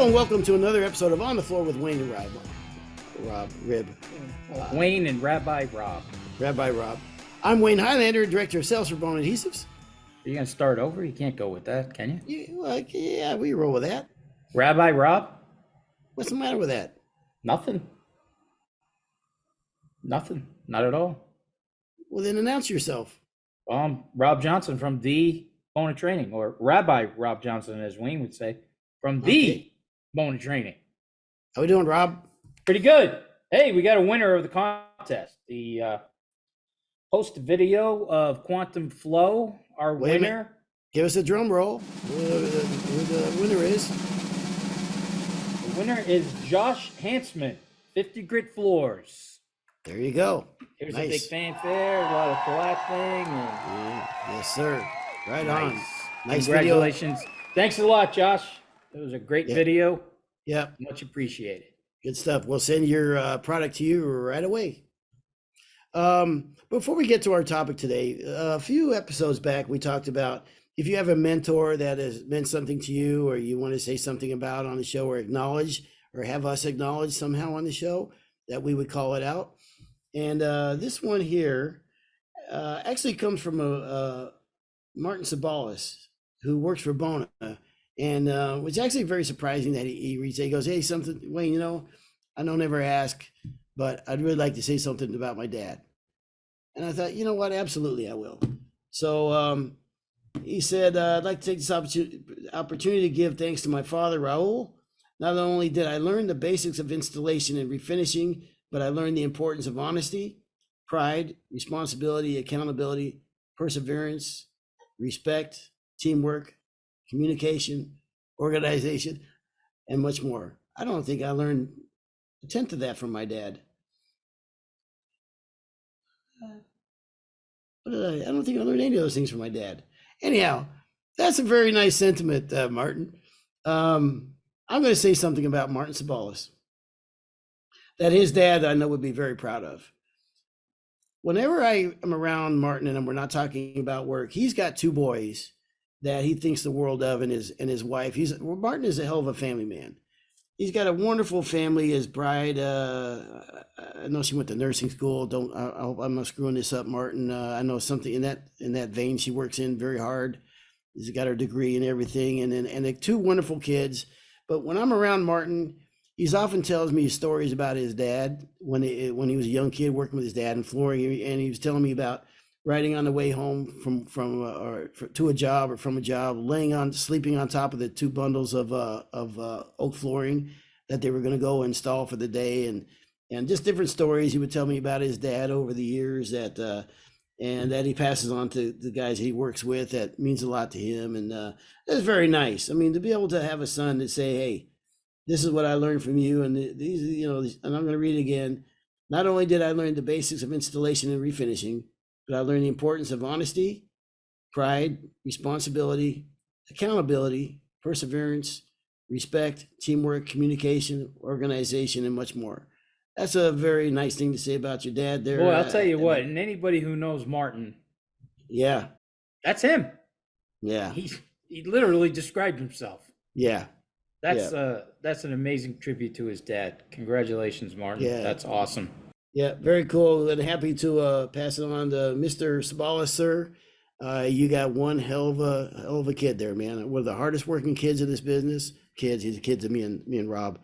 Hello and welcome to another episode of On the Floor with Wayne and Rib. Wayne and Rabbi Rob. Rabbi Rob. I'm Wayne Highlander, Director of Sales for Bona Adhesives. Are you going to start over? You can't go with that, can you? Yeah, we roll with that. Rabbi Rob? What's the matter with that? Nothing. Nothing. Not at all. Well, then announce yourself. Rob Johnson from the Bona Training, or Rabbi Rob Johnson, as Wayne would say, from the Bona Training. How we doing, Rob? Pretty good. Hey, we got a winner of the contest. The post video of Quantum Flow, our winner. Give us a drum roll. Who the winner is? The winner is Josh Hansman, 50 Grit Floors. There you go. Here's Nice. a big fanfare, a lot of clapping. Yeah, yes, sir. Right on. Nice Congratulations. Video. Thanks a lot, Josh. It was a great video. Yep. Much appreciated. Good stuff. We'll send your product to you right away. Before we get to our topic today, a few episodes back, we talked about if you have a mentor that has meant something to you or you want to say something about on the show or acknowledge or have us acknowledge somehow on the show, that we would call it out. And this one here actually comes from Martin Sabalis, who works for Bona. And it's actually very surprising that he reads it. He goes, hey, something, Wayne, I don't ever ask, but I'd really like to say something about my dad. And I thought, you know what? Absolutely, I will. So he said, I'd like to take this opportunity to give thanks to my father, Raul. Not only did I learn the basics of installation and refinishing, but I learned the importance of honesty, pride, responsibility, accountability, perseverance, respect, teamwork, communication, organization, and much more. I don't think I learned a tenth of that from my dad. I don't think I learned any of those things from my dad. Anyhow, that's a very nice sentiment, Martin. I'm going to say something about Martin Sabalis that his dad, I know, would be very proud of. Whenever I am around Martin and we're not talking about work, he's got two boys that he thinks the world of, and his wife. Martin is a hell of a family man. He's got a wonderful family. His bride, I know she went to nursing school. I hope I'm not screwing this up, Martin. I know something in that vein she works in very hard. She's got her degree and everything, and the two wonderful kids. But when I'm around Martin, he's often tells me stories about his dad when he was a young kid working with his dad in flooring, and he was telling me about riding on the way home to a job or from a job, sleeping on top of the two bundles of oak flooring that they were going to go install for the day, and just different stories he would tell me about his dad over the years that he passes on to the guys he works with. That means a lot to him, and that's very nice. I mean, to be able to have a son that say, hey, this is what I learned from you, and these, and I'm going to read it again. Not only did I learn the basics of installation and refinishing, but I learned the importance of honesty, pride, responsibility, accountability, perseverance, respect, teamwork, communication, organization, and much more. That's a very nice thing to say about your dad there. Boy, I'll tell you what, and anybody who knows Martin, yeah, that's him. Yeah. He literally described himself. Yeah. That's an amazing tribute to his dad. Congratulations, Martin. Yeah. That's awesome. Yeah, very cool, and happy to pass it on to Mr. Sabalis, sir. You got one hell of a kid there, man. One of the hardest working kids in this business. He's a kid to me and Rob.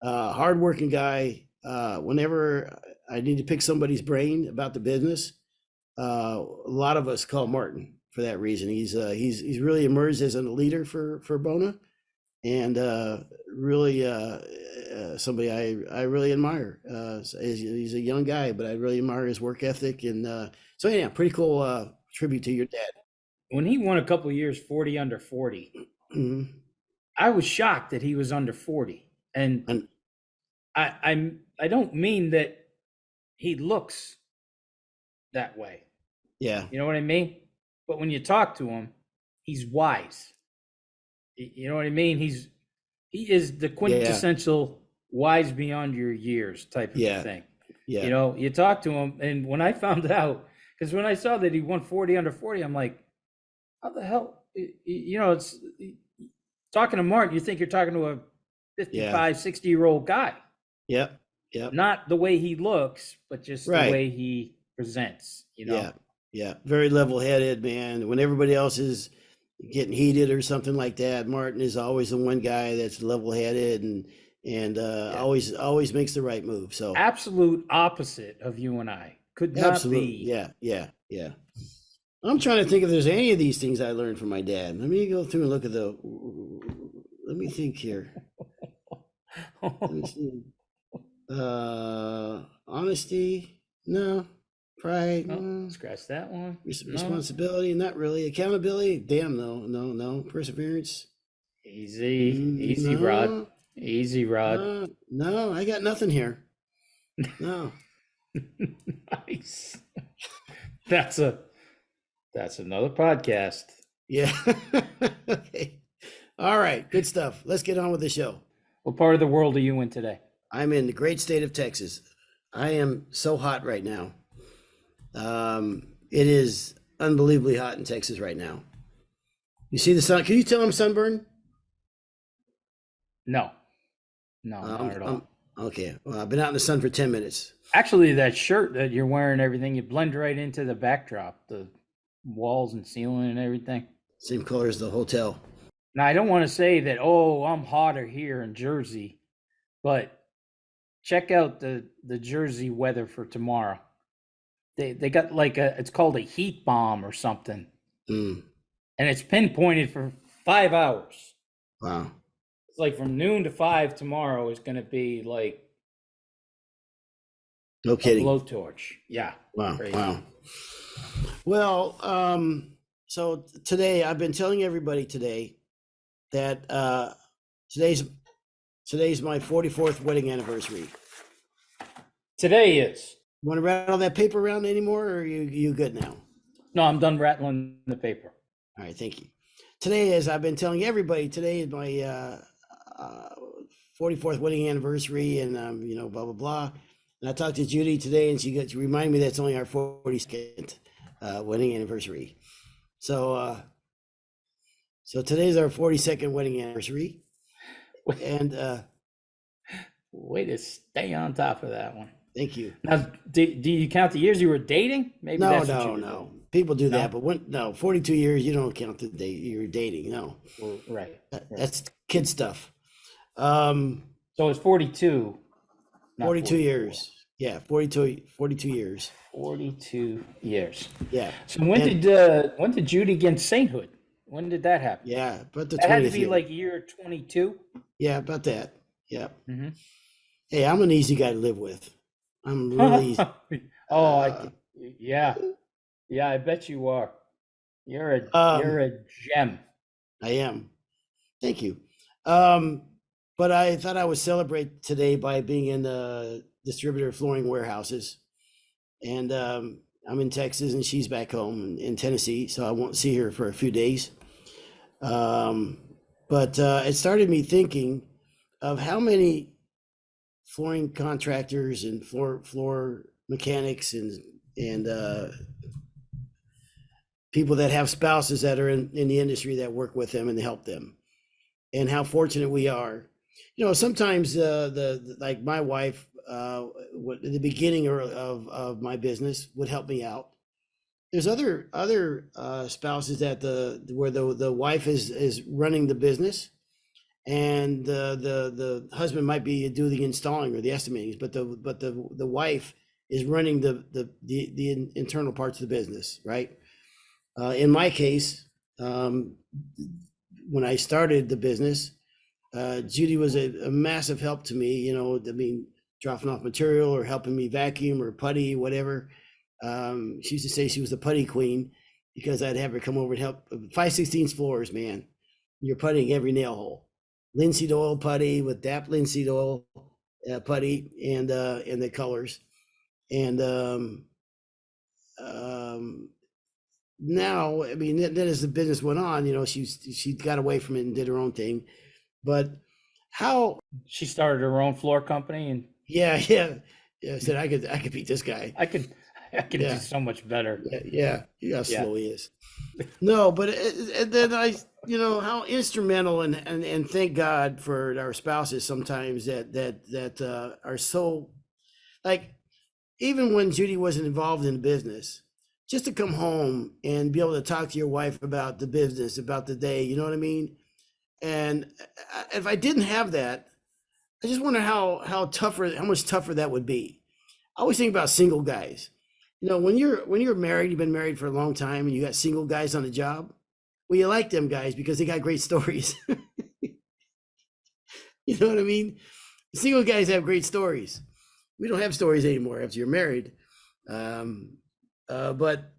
Hardworking guy. Whenever I need to pick somebody's brain about the business, a lot of us call Martin for that reason. He's really emerged as a leader for Bona, and really somebody I really admire. He's a young guy, but I really admire his work ethic, and so yeah, pretty cool tribute to your dad. When he won a couple of years 40 under 40, Mm-hmm. I was shocked that he was under 40, and I don't mean that he looks that way. Yeah, You know what I mean? But when you talk to him, he's wise. You know what I mean? He is the quintessential wise beyond your years type of thing. Yeah. You talk to him, and when I found out, because when I saw that he won 40 under 40, I'm like, how the hell? It's talking to Mark, you think you're talking to 55, 60-year-old guy. Yep. Not the way he looks, but just the way he presents, Yeah. Very level-headed, man. When everybody else is getting heated or something like that, Martin is always the one guy that's level-headed and always makes the right move. So absolute opposite of you and I. Could not be. Yeah. I'm trying to think if there's any of these things I learned from my dad. Let me go through and look at let me think here. Let me see. Honesty, no. Pride, no. Scratch that one. Responsibility, not really. Accountability, damn, no. Perseverance, easy, Rod. Easy, Rod. No, I got nothing here. No. Nice. That's another podcast. Yeah. Okay. All right. Good stuff. Let's get on with the show. What part of the world are you in today? I'm in the great state of Texas. I am so hot right now. It is unbelievably hot in Texas right now. You see the sun? Can you tell I'm sunburned? No, not at all. Okay. Well, I've been out in the sun for 10 minutes. Actually, that shirt that you're wearing, everything, you blend right into the backdrop, the walls and ceiling and everything. Same color as the hotel. Now, I don't want to say that, I'm hotter here in Jersey, but check out the Jersey weather for tomorrow. They got it's called a heat bomb or something. And it's pinpointed for 5 hours. Wow. It's like from noon to 5 tomorrow is going to be like no kidding. A blowtorch. Yeah. Wow. Crazy. Wow. Well, so today I've been telling everybody today that today's my 44th wedding anniversary. Today is. You want to rattle that paper around anymore, or are you good now? No, I'm done rattling the paper. All right, thank you. Today, as I've been telling everybody, today is my 44th wedding anniversary, and blah blah blah. And I talked to Judy today, and she reminded me that's only our 42nd wedding anniversary. So today's our 42nd wedding anniversary, and way to stay on top of that one. Thank you. Now, do you count the years you were dating? Maybe no. People do that, but 42 years, you don't count the day you're dating. No. Well, right. That's kid stuff. So it's 42. 42 years. Yeah, 42 years. 42 years. Yeah. So when did Judy get sainthood? When did that happen? Yeah, but that had to be like year 22. Yeah, about that. Yeah. Mm-hmm. Hey, I'm an easy guy to live with. I'm really easy. Yeah, I bet you are. You're a gem. I am. Thank you. But I thought I would celebrate today by being in the distributor flooring warehouses. And I'm in Texas and she's back home in Tennessee, so I won't see her for a few days. But it started me thinking of how many flooring contractors and floor mechanics and people that have spouses that are in the industry that work with them and help them, and how fortunate we are. Sometimes like my wife at the beginning of my business would help me out. There's other spouses where the wife is running the business, and the husband might be do the installing or the estimating, but the wife is running the internal parts of the business, right? In my case, when I started the business, Judy was a massive help to me. Dropping off material or helping me vacuum or putty, whatever. She used to say she was the putty queen because I'd have her come over and help. 5/16 floors, man. You're puttying every nail hole. Linseed oil putty with DAP linseed oil putty and the colors. And now, then as the business went on, she got away from it and did her own thing. But how she started her own floor company and yeah. I said I could beat this guy. I can do Yeah. so much better. Yeah. You know how Yeah. slow he is. No, but and then how instrumental and thank God for our spouses sometimes that are so like, even when Judy wasn't involved in the business, just to come home and be able to talk to your wife about the business, about the day, you know what I mean? And if I didn't have that, I just wonder how much tougher that would be. I always think about single guys. When you're married, you've been married for a long time, and you got single guys on the job. Well, you like them guys because they got great stories. You know what I mean? Single guys have great stories. We don't have stories anymore after you're married. Um, but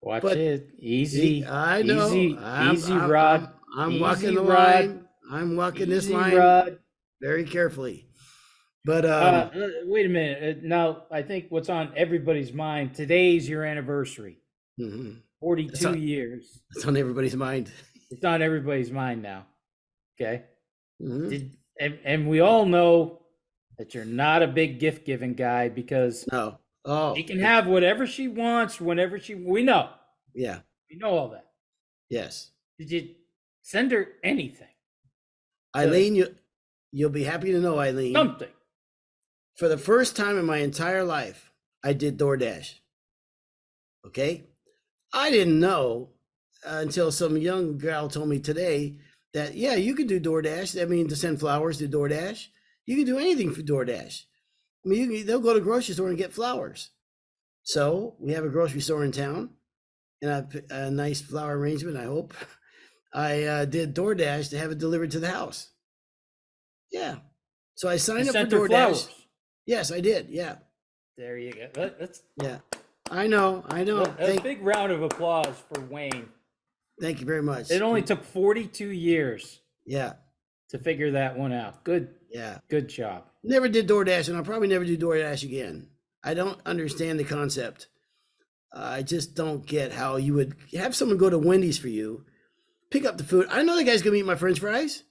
Watch but it. Easy, I know easy, easy, Rod. I'm walking Easy, the Rod. line. I'm walking this Easy, line Rod. very carefully. But Wait a minute. Now, I think what's on everybody's mind, today's your anniversary. mhm. 42 years. It's on everybody's mind. It's on everybody's mind now. Okay. Mhm. And we all know that you're not a big gift giving guy because No. Oh, she can have whatever she wants whenever we know. yeah. We know all that. Yes. Did you send her anything? Eileen, you'll be happy to know, Eileen. Something. For the first time in my entire life, I did DoorDash. Okay? I didn't know until some young gal told me today that, yeah, you can do DoorDash. That means to send flowers to DoorDash. You can do anything for DoorDash. I mean, they'll go to the grocery store and get flowers. So we have a grocery store in town, and a nice flower arrangement, I hope. I did DoorDash to have it delivered to the house. Yeah. So I signed up for Sent her DoorDash. flowers. Yes, I did. Yeah. There you go. That's Yeah. I know. a big round of applause for Wayne. Thank you very much. It only took 42 years Yeah. to figure that one out. Good Yeah. job. Never did DoorDash, and I'll probably never do DoorDash again. I don't understand the concept. I just don't get how you would have someone go to Wendy's for you, pick up the food. I know the guy's gonna eat my French fries.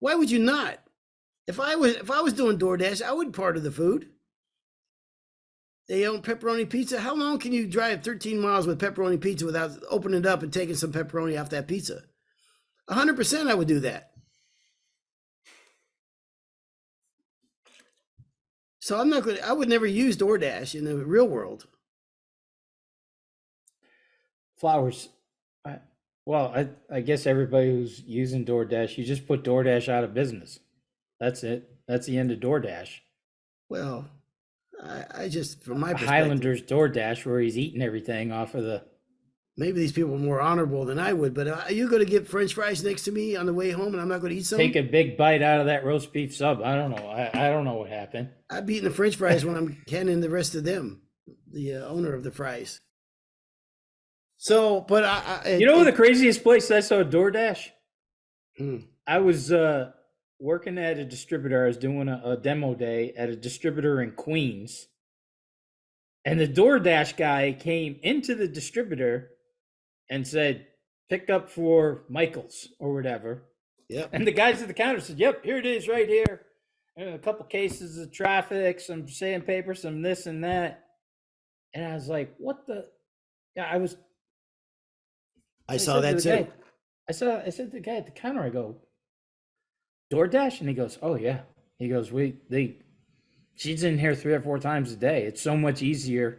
Why would you not? If I was doing DoorDash, I would part of the food. They own pepperoni pizza. How long can you drive 13 miles with pepperoni pizza without opening it up and taking some pepperoni off that pizza? 100% I would do that. So I would never use DoorDash in the real world. Flowers. I guess everybody who's using DoorDash, you just put DoorDash out of business. That's it. That's the end of DoorDash. Well, I just, from my perspective, Highlander's DoorDash, where he's eating everything off of the. maybe these people are more honorable than I would, but are you going to get French fries next to me on the way home and I'm not going to eat some? Take a big bite out of that roast beef sub. I don't know. I don't know what happened. I'd be eating the French fries when I'm canning the rest of them, the owner of the fries. So, but You know the craziest place I saw DoorDash? Hmm. I was working at a distributor. I was doing a demo day at a distributor in Queens. And the DoorDash guy came into the distributor and said, pick up for Michael's or whatever. Yep. And the guys at the counter said, yep, here it is right here. And a couple cases of traffic, some sandpaper, some this and that. And I was like, what the? Yeah, I saw that too. I said to the guy at the counter, I go, DoorDash? And he goes, oh yeah. He goes, she's in here 3 or 4 times a day. It's so much easier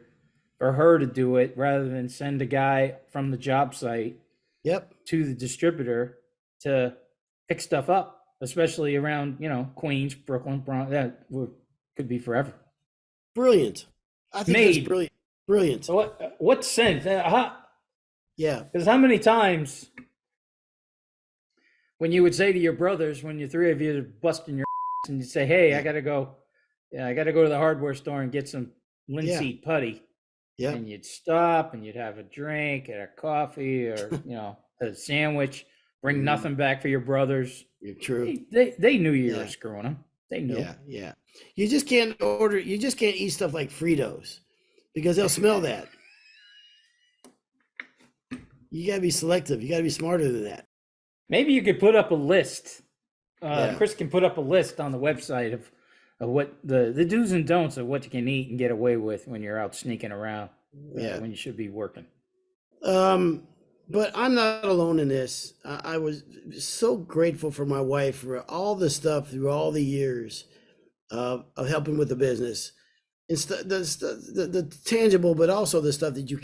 for her to do it rather than send a guy from the job site Yep. to the distributor to pick stuff up, especially around, Queens, Brooklyn, Bronx. That could be forever. Brilliant. I think that's brilliant. Brilliant. So what sense? Yeah. Because how many times when you would say to your brothers, when the 3 of you are busting your ass and you say, hey, I got to go to the hardware store and get some linseed putty. Yeah. And you'd stop and you'd have a drink and a coffee or, a sandwich, bring nothing back for your brothers. You're true. They knew you were screwing them. They knew. Yeah. Yeah. You just can't eat stuff like Fritos because they'll smell that. You got to be selective. You got to be smarter than that. Maybe you could put up a list. Chris can put up a list on the website of what the do's and don'ts of what you can eat and get away with when you're out sneaking around. Yeah. when you should be working. But I'm not alone in this. I was so grateful for my wife for all the stuff through all the years of helping with the business. And the tangible, but also the stuff that you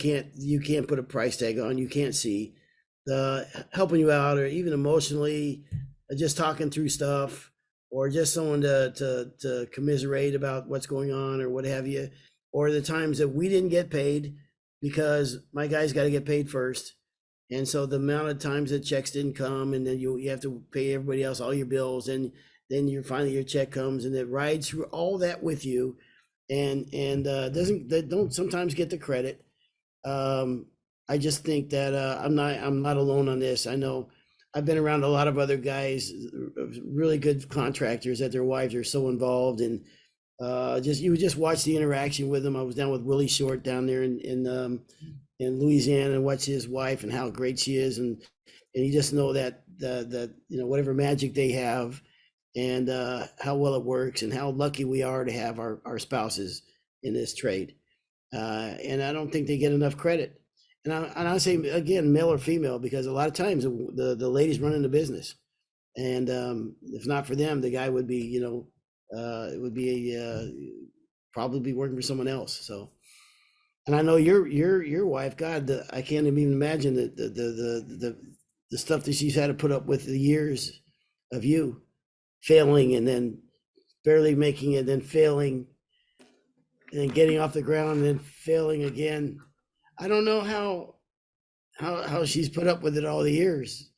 can't put a price tag on, you can't see, the helping you out, or even emotionally, just talking through stuff, or just someone to commiserate about what's going on or what have you, or the times that we didn't get paid because my guys got to get paid first, and so the amount of times that checks didn't come, and then you have to pay everybody else all your bills, and then you finally your check comes, and it rides through all that with you, and doesn't they don't sometimes get the credit. Um, I just think that I'm not alone on this. I know I've been around a lot of other guys, really good contractors that their wives are so involved, and just you would just watch the interaction with them. I was down with Willie Short down there in Louisiana, and watch his wife and how great she is, and you just know that the whatever magic they have, and how well it works, and how lucky we are to have our spouses in this trade. And I don't think they get enough credit. And I say again, male or female, because a lot of times the ladies running the business, and if not for them, the guy would be, it would be probably be working for someone else. So, and I know your wife, God, I can't even imagine the stuff that she's had to put up with, the years of you failing, and then barely making it, then failing, and then getting off the ground, and then failing again. I don't know how she's put up with it all the years.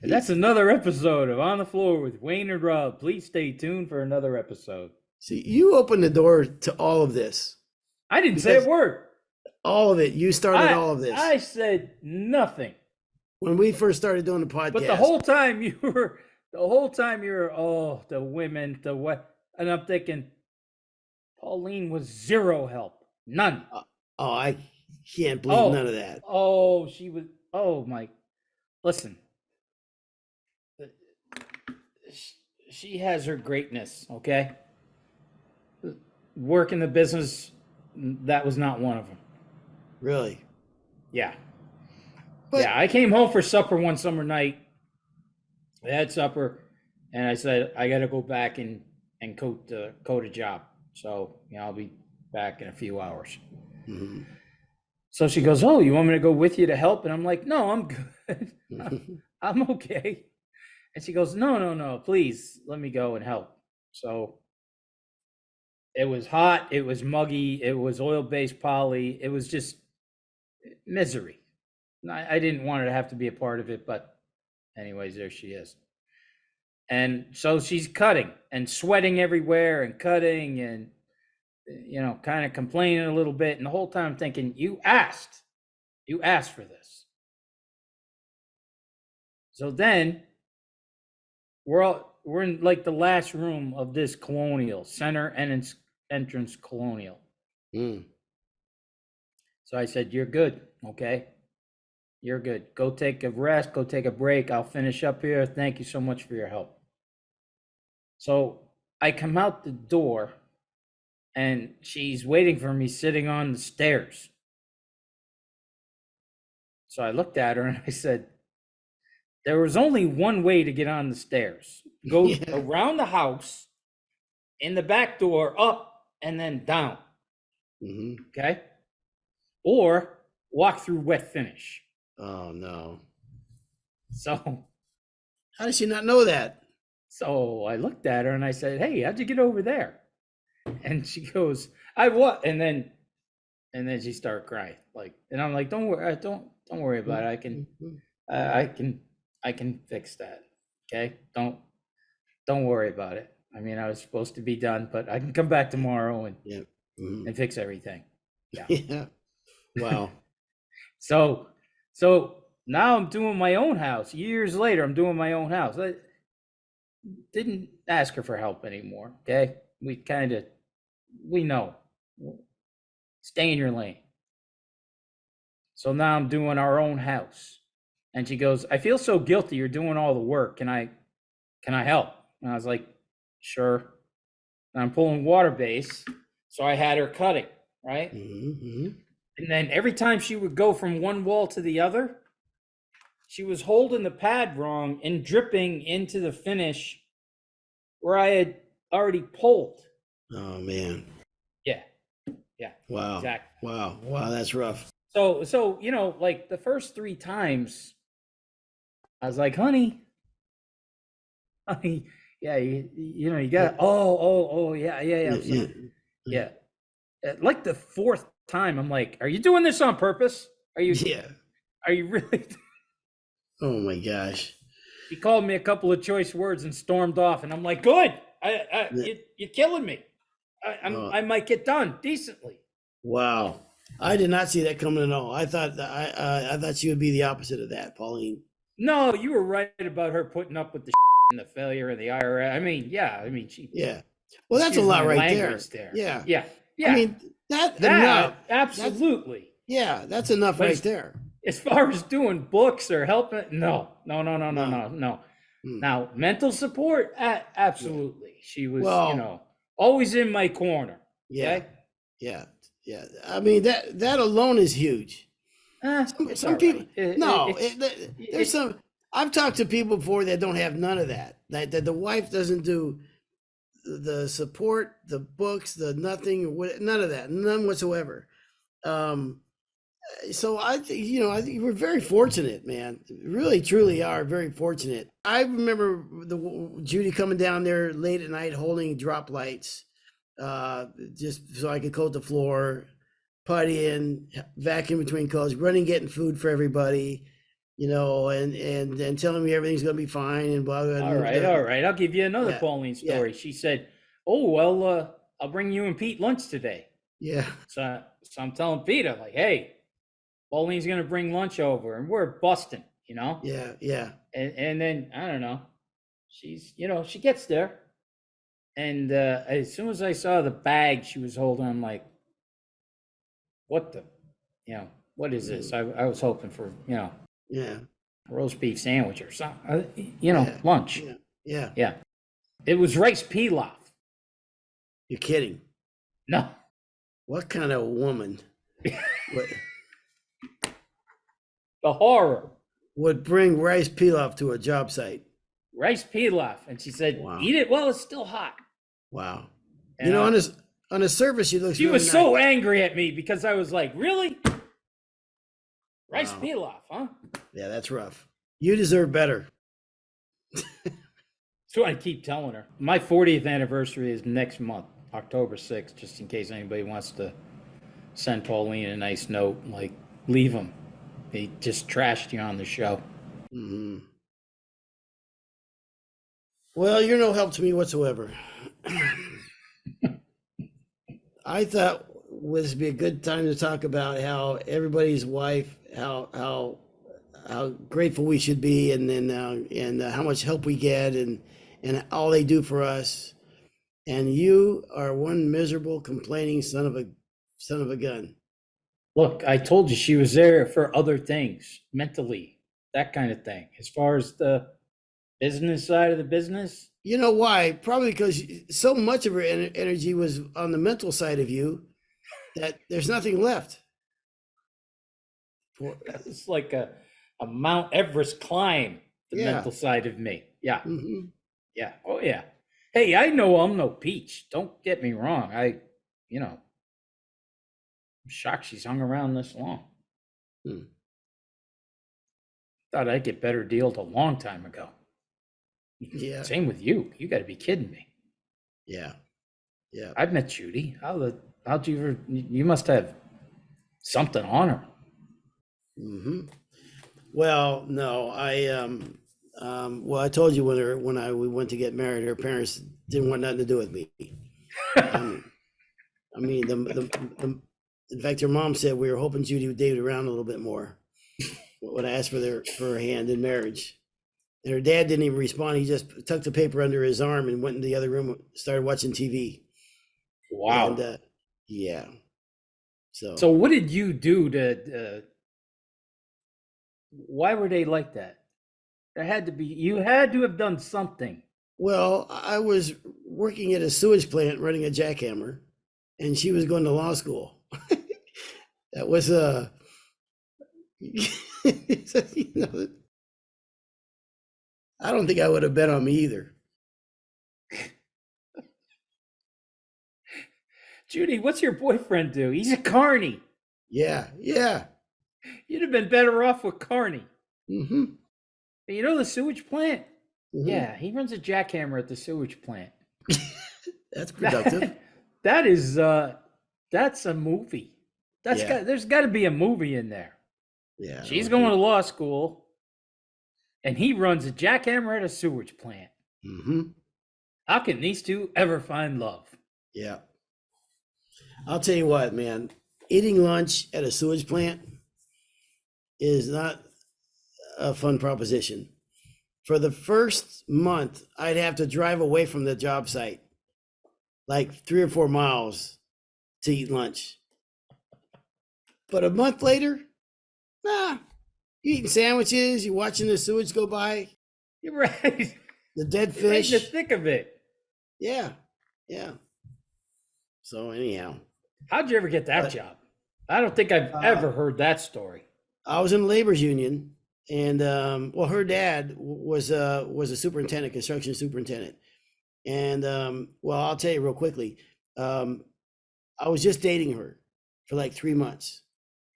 And that's another episode of On the Floor with Wayne and Rob. Please stay tuned for another episode. See, you opened the door to all of this. I didn't say a word. All of it. You started all of this. I said nothing. When we first started doing the podcast. But the whole time you were, oh, the women, the what? And I'm thinking, Pauline was zero help. None. Oh, I can't believe none of that. Oh, she was, oh my, listen. She has her greatness, okay? Work in the business, that was not one of them. Really? Yeah. But, I came home for supper one summer night. I had supper, and I said, I got to go back and code a job. So, I'll be back in a few hours. Mm-hmm. So she goes, oh, you want me to go with you to help? And I'm like, no, I'm good. I'm okay. And she goes, no, please let me go and help. So it was hot. It was muggy. It was oil-based poly. It was just misery. I didn't want her to have to be a part of it, but anyways, there she is. And so she's cutting and sweating everywhere and cutting and, kind of complaining a little bit. And the whole time I'm thinking, you asked for this. So then we're in like the last room of this colonial, center and entrance colonial. Mm. So I said, you're good. Okay. You're good. Go take a rest. Go take a break. I'll finish up here. Thank you so much for your help. So I come out the door and she's waiting for me sitting on the stairs. So I looked at her and I said, there was only one way to get on the stairs. Go around the house, in the back door, up, and then down. Mm-hmm. Okay? Or walk through wet finish. Oh, no. So how does she not know that? So I looked at her and I said, hey, how'd you get over there? And she goes, I what? And then she started crying. And I'm like, don't worry, don't worry about it. I can fix that. Okay. Don't worry about it. I mean, I was supposed to be done, but I can come back tomorrow and fix everything. Yeah. Yeah. Wow. So now I'm doing my own house. Years later, I'm doing my own house. I didn't ask her for help anymore. Okay. We know. Stay in your lane. So now I'm doing our own house. And she goes, I feel so guilty. You're doing all the work. Can I can I help? And I was like, sure. And I'm pulling water base. So I had her cut it, right? Mm-hmm. And then every time she would go from one wall to the other, she was holding the pad wrong and dripping into the finish where I had already pulled. Oh man. Yeah. Yeah. Wow. Exactly. Wow. That's rough. So, you know, like the first 3 times, I was like, honey, yeah, you know, you got, yeah. Yeah. Like the 4th time, I'm like, are you doing this on purpose? Are you really? Oh my gosh. He called me a couple of choice words and stormed off, and I'm like, good. You're killing me. I might get done decently. Wow. I did not see that coming at all. I thought I thought she would be the opposite of that, Pauline. No, you were right about her putting up with the and the failure of the IRS. I mean, she. Yeah. Well, that's a lot right there. Yeah. I mean, that enough. Absolutely. That's enough right there. As far as doing books or helping, no. Mm. Now, mental support, absolutely. She was, Well, you know, always in my corner. Yeah. Okay? Yeah. I mean, that alone is huge. Some people, there's some. I've talked to people before that don't have none of that. That the wife doesn't do the support, the books, the nothing, none of that, none whatsoever. So I think we're very fortunate, man. Really, truly are very fortunate. I remember Judy coming down there late at night holding drop lights, just so I could coat the floor, putty in, vacuum between coats, running, getting food for everybody, you know, and telling me everything's gonna be fine and blah blah. All right. I'll give you another Pauline story. Yeah. She said, "Oh well, I'll bring you and Pete lunch today." Yeah. So I'm telling Peter, like, hey, Pauline's gonna bring lunch over, and we're busting, you know. Yeah. And then I don't know, she's, you know, she gets there, and as soon as I saw the bag she was holding, I'm like, what is this? I was hoping for, you know, a roast beef sandwich or something, you know, lunch. Yeah. It was rice pilaf. You're kidding? No. What kind of woman? The horror would bring rice pilaf to a job site. Rice pilaf, and she said, wow. Eat it while it's still hot. Wow. And you know, on the surface, she looks. She was so angry at me because I was like, really? Rice pilaf, huh? Yeah, that's rough. You deserve better. That's what I keep telling her. My 40th anniversary is next month, October 6th, just in case anybody wants to send Pauline a nice note, like, leave them. They just trashed you on the show. Mm-hmm. Well, you're no help to me whatsoever. I thought this would be a good time to talk about how everybody's wife, how grateful we should be, and how much help we get, and all they do for us. And you are one miserable, complaining son of a gun. Look, I told you she was there for other things, mentally, that kind of thing. As far as the business side of the business. You know why? Probably because so much of her energy was on the mental side of you that there's nothing left. It's like a Mount Everest climb, the mental side of me. Yeah. Mm-hmm. Yeah. Oh, yeah. Hey, I know I'm no peach. Don't get me wrong. I'm shocked she's hung around this long. Thought I'd get better deals a long time ago. Yeah. Same with you. You got to be kidding me. Yeah. I've met Judy. How'd you? You must have something on her. Mm-hmm. Well, no, well, I told you when we went to get married, her parents didn't want nothing to do with me. I mean, in fact, her mom said we were hoping Judy would date around a little bit more when I asked for her hand in marriage. And her dad didn't even respond. He just tucked the paper under his arm and went in the other room, started watching TV. Wow. And, yeah. So what did you do to? Why were they like that? You had to have done something Well, I was working at a sewage plant running a jackhammer, and she was going to law school. That was you know, I don't think I would have bet on me either. Judy, what's your boyfriend do? He's a carny. Yeah, yeah. You'd have been better off with carny. Mm-hmm. You know the sewage plant? Mm-hmm. Yeah, he runs a jackhammer at the sewage plant. That's productive. That is that's a movie. Yeah. There's got to be a movie in there. Yeah. She's going to law school, and he runs a jackhammer at a sewage plant. Mm-hmm. How can these two ever find love? Yeah. I'll tell you what, man. Eating lunch at a sewage plant is not a fun proposition. For the first month, I'd have to drive away from the job site, like 3 or 4 miles, to eat lunch. But a month later, nah, you eating sandwiches, you're watching the sewage go by, You're right. the dead You're right in the fish. thick of it. Yeah, yeah. So anyhow, How'd you ever get that job? I don't think I've ever heard that story. I was in the labor's union, and well, her dad was a superintendent, construction superintendent, and well, I'll tell you real quickly, I was just dating her for like 3 months,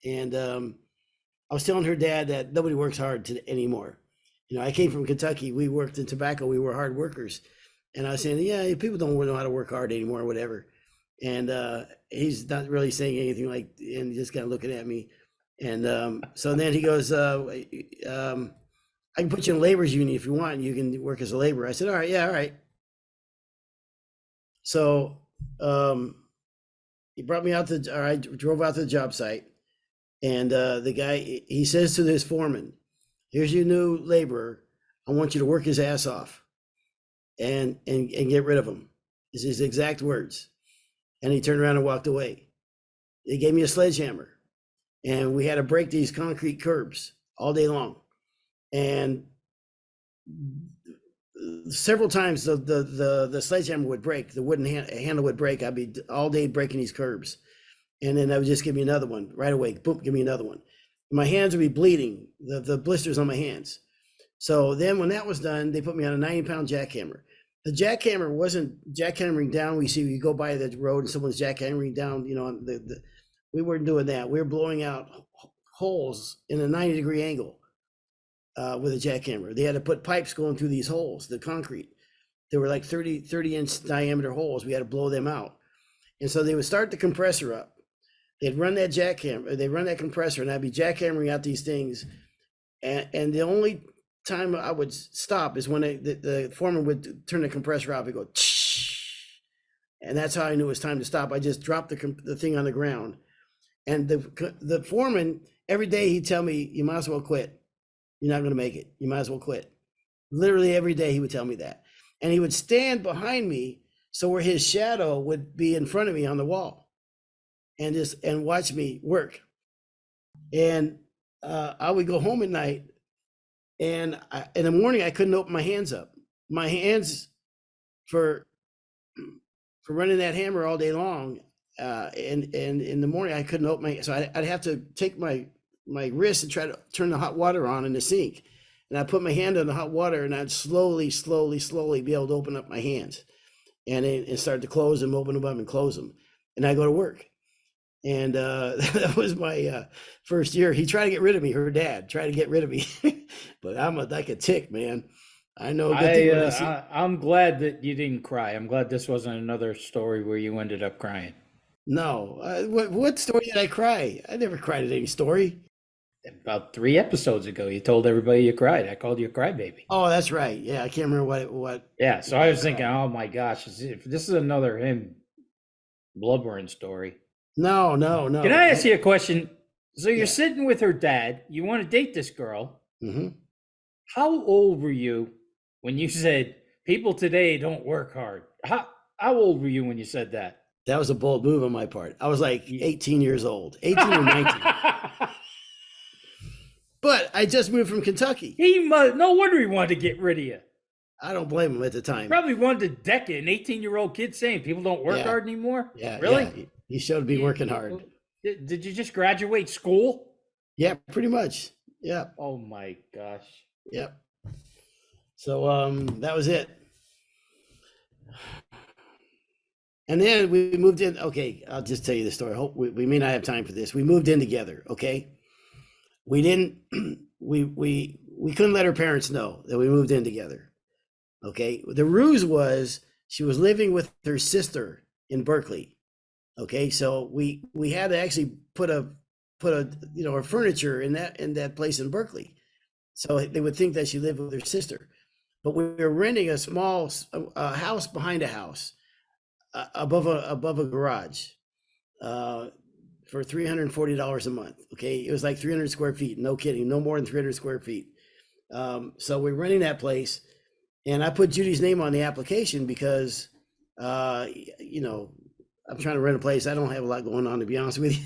and I was telling her dad that nobody works hard anymore. You know, I came from Kentucky. We worked in tobacco. We were hard workers, and I was saying, yeah, people don't know how to work hard anymore, or whatever. And he's not really saying anything, like, and just kind of looking at me. And so then he goes, I can put you in a labor's union if you want. You can work as a laborer. I said, all right, yeah, all right. So he brought me out or I drove out to the job site, and the guy, he says to this foreman, here's your new laborer. I want you to work his ass off and get rid of him. Is his exact words. And he turned around and walked away. They gave me a sledgehammer, and we had to break these concrete curbs all day long. And several times the sledgehammer would break, the wooden handle would break. I'd be all day breaking these curbs. And then I would just give me another one right away. Boom, give me another one. My hands would be bleeding, the blisters on my hands. So then when that was done, they put me on a 90-pound jackhammer. The jackhammer wasn't jackhammering down. We see you go by the road and someone's jackhammering down, you know, we weren't doing that. We were blowing out holes in a 90-degree angle with a jackhammer. They had to put pipes going through these holes, the concrete. They were like 30-inch diameter holes. We had to blow them out. And so they would start the compressor up. They'd run that jackhammer, they'd run that compressor, and I'd be jackhammering out these things. And the only time I would stop is when the foreman would turn the compressor off. He'd go, and that's how I knew it was time to stop. I just dropped the thing on the ground. And the foreman, every day he'd tell me, you might as well quit. You're not going to make it. You might as well quit. Literally every day he would tell me that. And he would stand behind me so where his shadow would be in front of me on the wall and watch me work. And I would go home at night, and in the morning I couldn't open my hands up. My hands for running that hammer all day long, and in the morning I couldn't open so I'd have to take my wrist and try to turn the hot water on in the sink, and I put my hand on the hot water, and I'd slowly be able to open up my hands, and start to close them, open them up, and close them, and I go to work. And that was my first year. He tried to get rid of me. Her dad tried to get rid of me, but I'm like a tick, man. I know. I'm glad that you didn't cry. I'm glad this wasn't another story where you ended up crying. No, what story did I cry? I never cried at any story. About 3 episodes ago, you told everybody you cried. I called you a crybaby. Oh, that's right. Yeah, I can't remember what. Yeah, so I was thinking, oh my gosh, if this is another him blubbering story. No. Can I ask you a question? So you're sitting with her dad. You want to date this girl. Mm-hmm. How old were you when you said people today don't work hard? How old were you when you said that? That was a bold move on my part. I was like 18 years old, 18 or 19. But I just moved from Kentucky. No wonder he wanted to get rid of you. I don't blame him at the He time. probably wanted to deck it. An 18-year-old kid saying people don't work Yeah. hard anymore. Yeah, Really? yeah. He showed me working hard. Did you just graduate school? Yeah, pretty much. Yeah, Oh my gosh. yeah. So that was it. And then we moved in. Okay, I'll just tell you the story. Hope we may not have time for this. We moved in together. Okay, we didn't. We couldn't let her parents know that we moved in together. Okay, the ruse was she was living with her sister in Berkeley. Okay, so we had to actually put a her furniture in that place in Berkeley, so they would think that she lived with her sister. But we were renting a small house behind a house above a garage for $340 a month. Okay, it was like 300 square feet. No kidding, no more than 300 square feet. So we're renting that place, and I put Judy's name on the application because, I'm trying to rent a place. I don't have a lot going on, to be honest with you.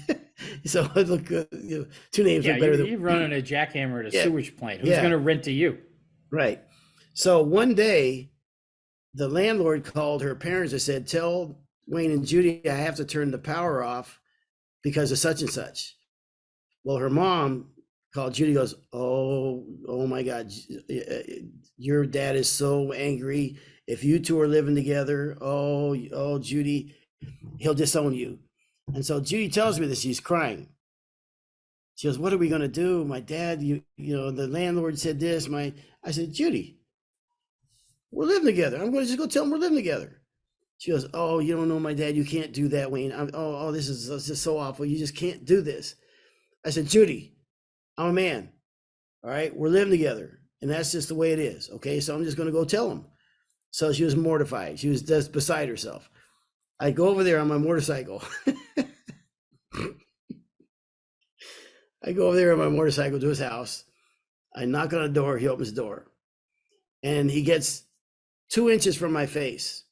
So it look good. Two names Yeah, look better you're running a jackhammer at a sewage plant. Who's going to rent to you? Right. So one day, the landlord called her parents and said, "Tell Wayne and Judy I have to turn the power off because of such and such." Well, her mom called Judy, goes, oh my God, your dad is so angry. If you two are living together, oh, Judy, he'll disown you. And so Judy tells me this, she's crying. She goes, "What are we going to do? My dad, the landlord said this." I said, "Judy, we're living together. I'm going to just go tell him we're living together." She goes, "Oh, you don't know my dad. You can't do that, Wayne. This is just so awful. You just can't do this." I said, "Judy, I'm a man. All right, we're living together, and that's just the way it is. Okay, so I'm just going to go tell him." So she was mortified. She was just beside herself. I go over there on my motorcycle. I go over there on my motorcycle to his house. I knock on the door. He opens the door, and he gets 2 inches from my face,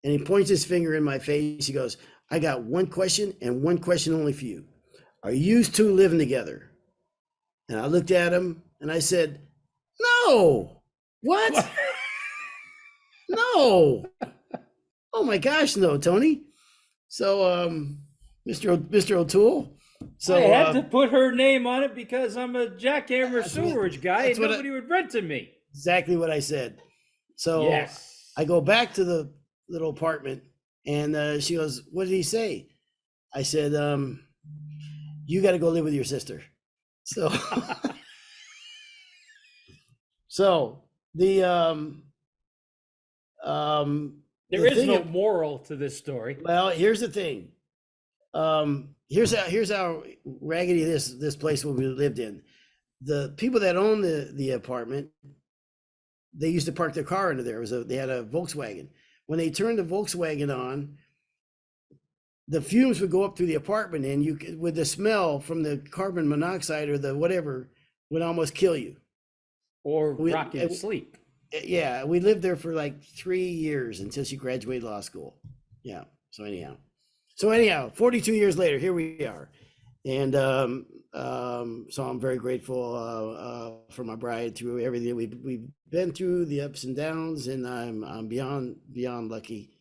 and he points his finger in my face. He goes, "I got one question and one question only for you. Are you two living together?" And I looked at him and I said, "No." "What?" "No." "Oh my gosh, no, Tony." So, Mr. O'Toole. So I had to put her name on it because I'm a jackhammer sewerage guy and nobody would rent to me. Exactly what I said. So yes. I go back to the little apartment, and she goes, "What did he say?" I said, "You got to go live with your sister." So, so the there is no moral to this story. Well, here's the thing. Here's how raggedy this place we lived in. The people that own the apartment, they used to park their car into there. They had a Volkswagen. When they turned the Volkswagen on, the fumes would go up through the apartment, and with the smell from the carbon monoxide or the whatever, would almost kill you or rock you to sleep. Yeah, we lived there for like 3 years until she graduated law school. Yeah. So anyhow, 42 years later, here we are, and so I'm very grateful for my bride through everything we've been through, the ups and downs, and I'm beyond lucky.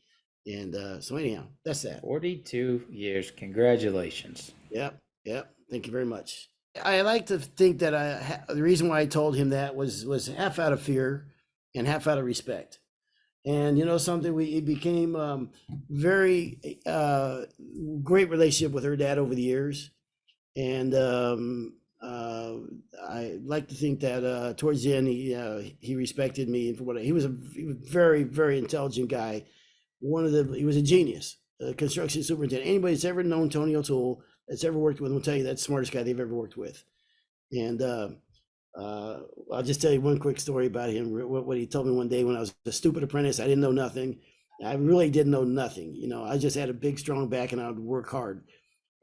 And so anyhow, that's that. 42 years. Congratulations. Yep. Thank you very much. I like to think that the reason why I told him that was half out of fear and half out of respect. And something, it became very great relationship with her dad over the years. And I like to think that towards the end, he respected me for what he was a very, very intelligent guy. He was a genius, a construction superintendent. Anybody that's ever known Tony O'Toole, that's ever worked with him, will tell you that's the smartest guy they've ever worked with. And I'll just tell you one quick story about him. What he told me one day when I was a stupid apprentice. I didn't know nothing. I really didn't know nothing. I just had a big, strong back, and I would work hard.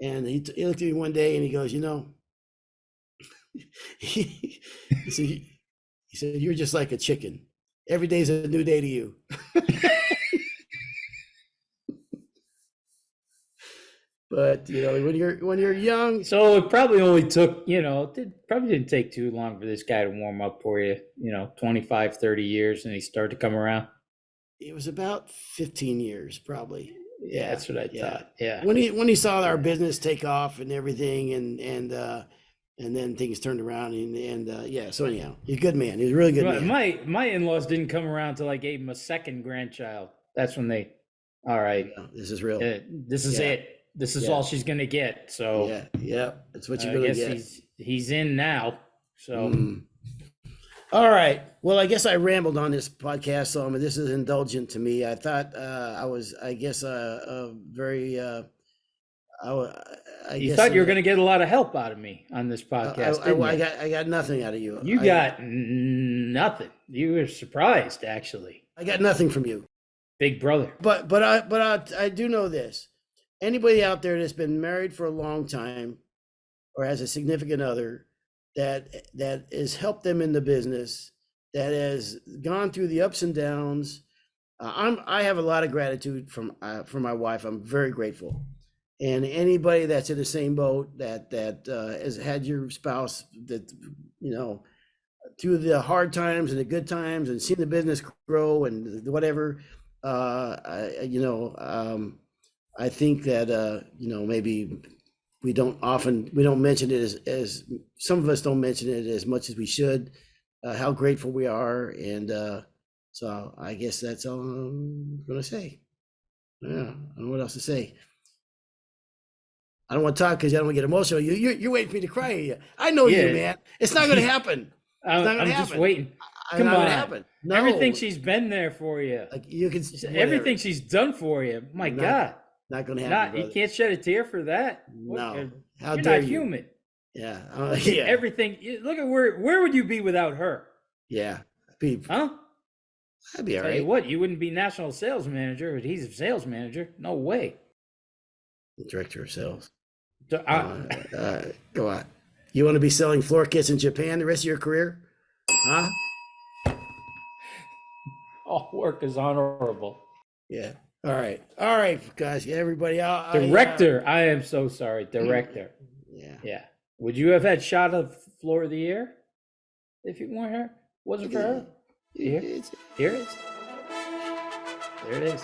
And he looked at me one day and he goes, he said, "You're just like a chicken. Every day's a new day to you." But when you're young, So it probably only took, it probably didn't take too long for this guy to warm up for you, 25, 30 years, and he started to come around. it was about 15 years, probably. Yeah, that's what I thought. Yeah. When he saw our business take off and everything, and then things turned around, and yeah. So anyhow, he's a good man. He's a really good man. My in-laws didn't come around till I gave him a second grandchild. That's when all right, This is real. this is it. This is all she's gonna get. So yeah, that's what you're I gonna guess get. he's in now. So All right. Well, I guess I rambled on this podcast, so this is indulgent to me. I thought I was, I guess, very. You thought you were going to get a lot of help out of me on this podcast. I got nothing out of you. You got nothing. You were surprised, actually. I got nothing from you, big brother. But I do know this. Anybody out there that's been married for a long time, or has a significant other that has helped them in the business, that has gone through the ups and downs. I have a lot of gratitude for my wife. I'm very grateful. And anybody that's in the same boat that has had your spouse that, through the hard times and the good times and seen the business grow and whatever, I think that, maybe we don't mention it as some of us don't mention it as much as we should, how grateful we are. And so I guess that's all I'm going to say. Yeah, I don't know what else to say. I don't want to talk because I don't want to get emotional. You're waiting for me to cry. I know you, man. It's not going to happen. I'm just waiting. Come on. Happen. No. Everything she's been there for you. Like you can. Everything she's done for you. My God. Not going to happen. You can't shed a tear for that. No. You're not human. Yeah. Yeah. Everything. Look at where would you be without her? Yeah. Huh? I'd be all right. Tell you what, you wouldn't be national sales manager, adhesive sales manager. No way. Director of sales. Go on. You want to be selling floor kits in Japan the rest of your career? Huh? All work is honorable. Yeah. All right, guys. Yeah, everybody. Director. I am so sorry. Director. Yeah. Would you have had shot of floor of the year if you weren't her? Wasn't for her? Here it is. There it is.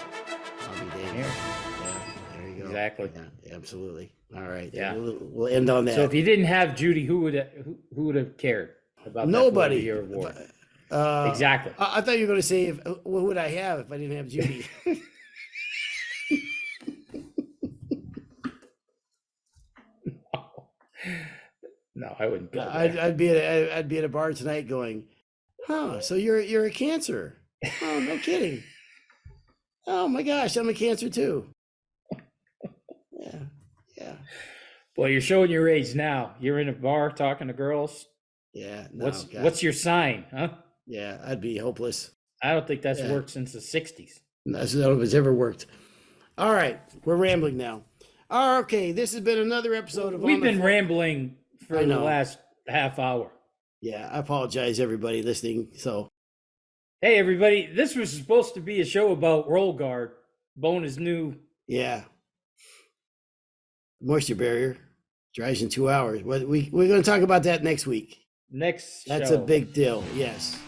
I'll be damn here. Yeah. There you go. Exactly. Yeah, absolutely. All right. Yeah. We'll end on that. So if you didn't have Judy, who would have cared about nobody? That Floor of the Year award? Exactly. I thought you were going to say, what would I have if I didn't have Judy? No, I wouldn't go. I'd be at a bar tonight going, so you're a Cancer. Oh, no kidding. Oh my gosh, I'm a Cancer too. Yeah. Well, you're showing your age now. You're in a bar talking to girls. Yeah. No, what's your sign, huh? Yeah, I'd be hopeless. I don't think that's worked since the 60s. That's not if it's ever worked. All right, we're rambling now. Okay, this has been another episode of. We've been rambling for the last half hour. Yeah, I apologize, everybody listening. So, hey, everybody, this was supposed to be a show about roll guard. Bona's new. Yeah. Moisture barrier dries in 2 hours. We're going to talk about that next week. That's a big deal. Yes.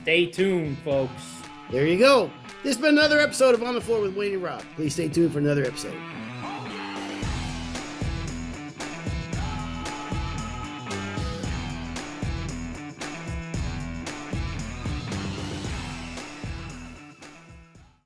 Stay tuned, folks. There you go. This has been another episode of On the Floor with Wayne and Rob. Please stay tuned for another episode.